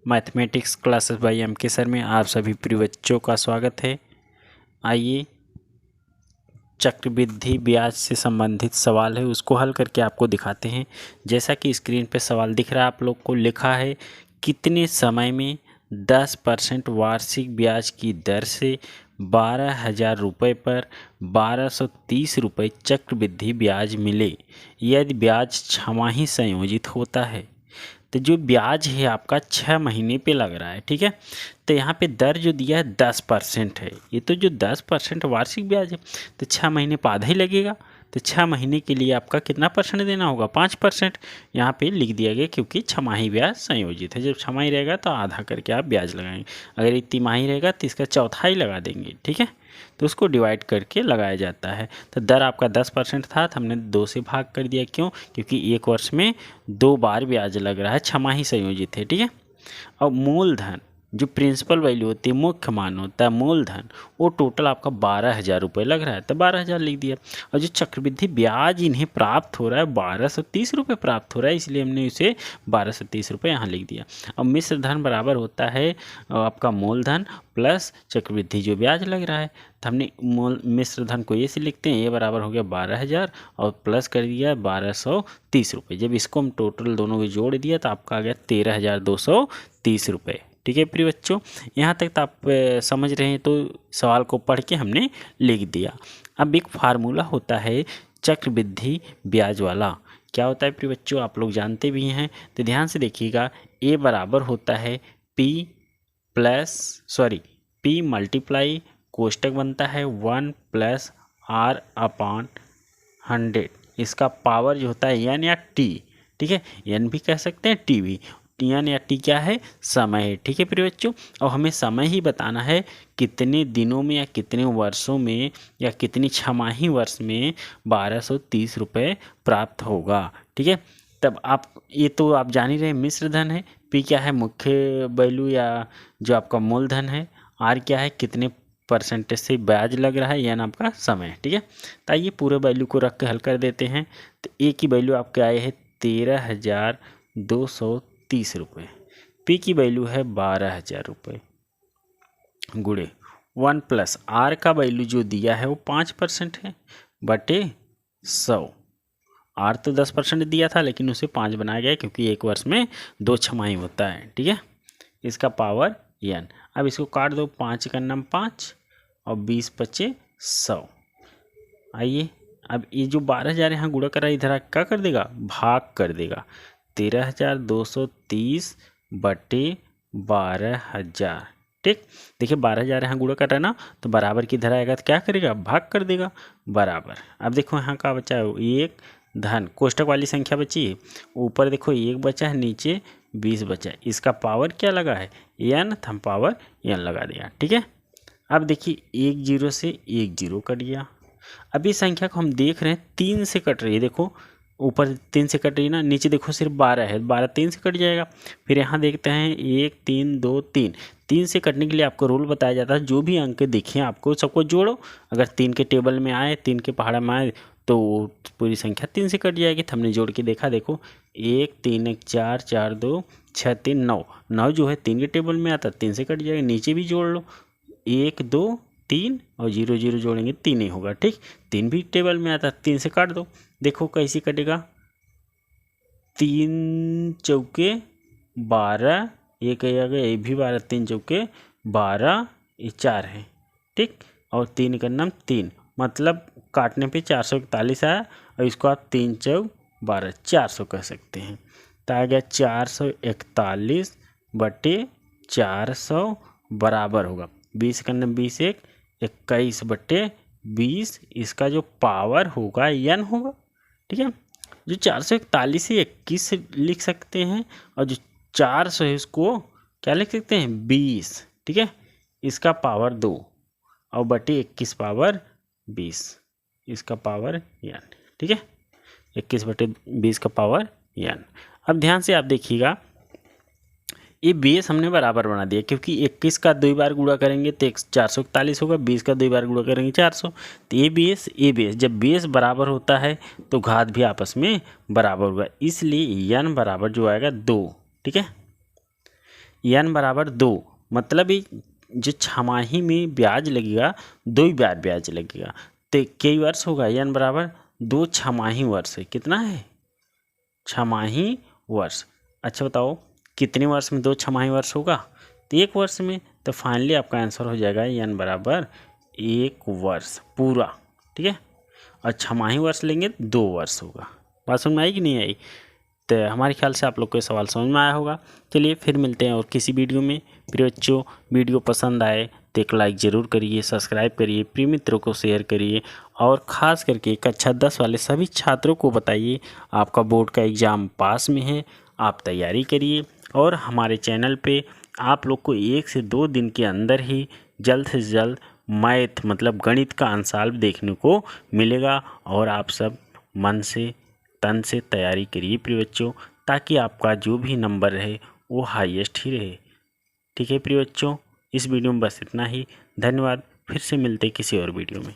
Mathematics classes bye M के sir में आप सभी प्रिय बच्चों का स्वागत है। आइए चक्रवृद्धि ब्याज से संबंधित सवाल है उसको हल करके आपको दिखाते हैं। जैसा कि स्क्रीन पे सवाल दिख रहा है आप लोग को, लिखा है कितने समय में 10% वार्षिक ब्याज की दर से 12,000 रुपये पर 1230 रुपये चक्रवृद्धि ब्याज मिले यदि ब्याज छमाही संयोजित होता है। तो जो ब्याज है आपका 6 महीने पे लग रहा है, ठीक है। तो यहाँ पे दर जो दिया है 10% है। ये तो जो 10% वार्षिक ब्याज है तो 6 महीने पर आधा ही लगेगा। तो 6 महीने के लिए आपका कितना परसेंट देना होगा? 5%। यहाँ पे लिख दिया गया क्योंकि छमाही ब्याज संयोजित है। जब छमाही रहेगा तो आधा करके आप ब्याज लगाएंगे। अगर ये तिमाही रहेगा तो इसका चौथाई लगा देंगे, ठीक है। तो उसको डिवाइड करके लगाया जाता है। तो दर आपका 10% था तो हमने 2 से भाग कर दिया। क्यों? क्योंकि एक वर्ष में 2 बार ब्याज लग रहा है, छमाही संयोजित है, ठीक है। और मूलधन जो प्रिंसिपल वैल्यू होती है, मुख्य मान होता है मूलधन, वो टोटल आपका 12,000 रुपये लग रहा है तो 12,000 लिख दिया। और जो चक्रवृद्धि ब्याज इन्हें प्राप्त हो रहा है 1230 रुपये प्राप्त हो रहा है, इसलिए हमने इसे 1230 रुपये यहाँ लिख दिया। अब मिश्र धन बराबर होता है आपका मूलधन प्लस चक्रवृद्धि जो ब्याज लग रहा है। तो हमने मिश्र धन को ये से लिखते हैं, ये बराबर हो गया 12,000 और प्लस कर दिया 1230 रुपये। जब इसको हम टोटल दोनों को जोड़ दिया तो आपका आ गया 13,230 रुपये, ठीक है प्रिय बच्चों। यहाँ तक तो आप समझ रहे हैं, तो सवाल को पढ़ के हमने लिख दिया। अब एक फार्मूला होता है चक्रवृद्धि ब्याज वाला। क्या होता है प्रिय बच्चों? आप लोग जानते भी हैं, तो ध्यान से देखिएगा। ए बराबर होता है P मल्टीप्लाई कोष्टक बनता है 1 + R/100। इसका पावर जो होता है n या t, ठीक है। n भी कह सकते हैं, t भी। n या t क्या है? समय है, ठीक है प्रिय बच्चों। और हमें समय ही बताना है कितने दिनों में या कितने वर्षों में या कितनी छमाही वर्ष में 1230 रुपये प्राप्त होगा, ठीक है। तब आप ये तो आप जान ही रहे, मिश्र धन है। P क्या है? मुख्य वैल्यू या जो आपका मूलधन है। R क्या है? कितने परसेंटेज से ब्याज लग रहा है, यानी आपका समय, ठीक है। तो आइए पूरे वैल्यू को रख के हल कर देते हैं। तो ए की वैल्यू आपके आए हैं 13,230 रुपये। पी की वैल्यू है 12,000 रुपये गुणे 1 + R का वैल्यू जो दिया है वो 5% है बटे 100। आर तो 10% दिया था लेकिन उसे 5 बनाया गया क्योंकि एक वर्ष में 2 छमाही होता है, ठीक है। इसका पावर n। अब इसको काट दो, 5 का नाम 5 और 20 बचे 100। आइए अब ये जो 12,000 यहाँ गुणा कर रहा है, इधर क्या कर देगा? भाग कर देगा। 13,230 बटे 12,000, ठीक। देखिए 12,000 यहाँ गुणा कर रहा है ना, तो बराबर की इधर आएगा तो क्या करेगा? भाग कर देगा बराबर। अब देखो यहाँ का बचा है एक धन, कोष्टक वाली संख्या बची है। ऊपर देखो 1 बचा है, नीचे 20 बचा है। इसका पावर क्या लगा है? n, हम पावर n लगा दिया, ठीक है। अब देखिए 1 0 से 1 0 कट गया। अब इस संख्या को हम देख रहे हैं 3 से कट रही है। देखो ऊपर 3 से कट रही है ना, नीचे देखो सिर्फ 12 है, 12 3 से कट जाएगा। फिर यहाँ देखते हैं 1 3 2 3। 3 से कटने के लिए आपको रूल बताया जाता है, जो भी अंक दिखें आपको सबको जोड़ो। अगर 3 के टेबल में आए, 3 के पहाड़ा में आए तो पूरी संख्या 3 से कट जाएगी। तो हमने जोड़ के देखा, देखो 1 3 1 4 4 2 6 3 9। 9 जो है 3 के टेबल में आता, 3 से कट जाएगा। नीचे भी जोड़ लो, 1 2 3 और 0 0 जोड़ेंगे 3 ही होगा, ठीक। 3 भी टेबल में आता, 3 से काट दो। देखो कैसे कटेगा? 3 चौके 12, एक आ गया, ये भी 12, 3 चौके 12, ये 4 है, ठीक। और 3 का नाम 3, मतलब काटने पे 441 आया। और इसको आप 3 चौक 12, 400 कह सकते हैं। तो आ गया 441 बटे 400 बराबर होगा 20 का नाम 20 1 21 बटे 20। इसका जो पावर होगा n होगा, ठीक है। जो 441 से 21 लिख सकते हैं, और जो 400 है उसको क्या लिख सकते हैं? 20, ठीक है। इसका पावर 2 और बटे 21 पावर 20, इसका पावर n, ठीक है। 21 बटे 20 का पावर n। अब ध्यान से आप देखिएगा, ये बेस हमने बराबर बना दिया क्योंकि 21 का 2 बार गुणा करेंगे तो 441 होगा, 20 का 2 बार गुणा करेंगे 400। तो ये बेस जब बेस बराबर होता है तो घात भी आपस में बराबर होगा, इसलिए n बराबर जो आएगा 2, ठीक है। n बराबर 2, मतलब ये जो छमाही में ब्याज लगेगा 2 ही बार ब्याज लगेगा। तो कई वर्ष होगा, n बराबर 2 छमाही वर्ष है। कितना है? छमाही वर्ष। अच्छा बताओ कितने वर्ष में 2 छमाही वर्ष होगा? तो 1 वर्ष में। तो फाइनली आपका आंसर हो जाएगा n बराबर 1 वर्ष पूरा। ठीक है, और छमाही वर्ष लेंगे तो 2 वर्ष होगा। बात समझ में आई कि नहीं आई? तो हमारे ख्याल से आप लोग को ये सवाल समझ में आया होगा। चलिए फिर मिलते हैं और किसी वीडियो में। प्रिय बच्चों, वीडियो पसंद आए तो एक लाइक ज़रूर करिए, सब्सक्राइब करिए, प्रिय मित्रों को शेयर करिए, और ख़ास करके कक्षा 10 वाले सभी छात्रों को बताइए आपका बोर्ड का एग्ज़ाम पास में है, आप तैयारी करिए। और हमारे चैनल पे आप लोग को 1 से 2 दिन के अंदर ही जल्द से जल्द मैथ मतलब गणित का अंशाल्प देखने को मिलेगा। और आप सब मन से तन से तैयारी करिए प्रिय बच्चों, ताकि आपका जो भी नंबर रहे वो हाईएस्ट ही रहे। ठीक है प्रिय बच्चों, इस वीडियो में बस इतना ही। धन्यवाद। फिर से मिलते किसी और वीडियो में।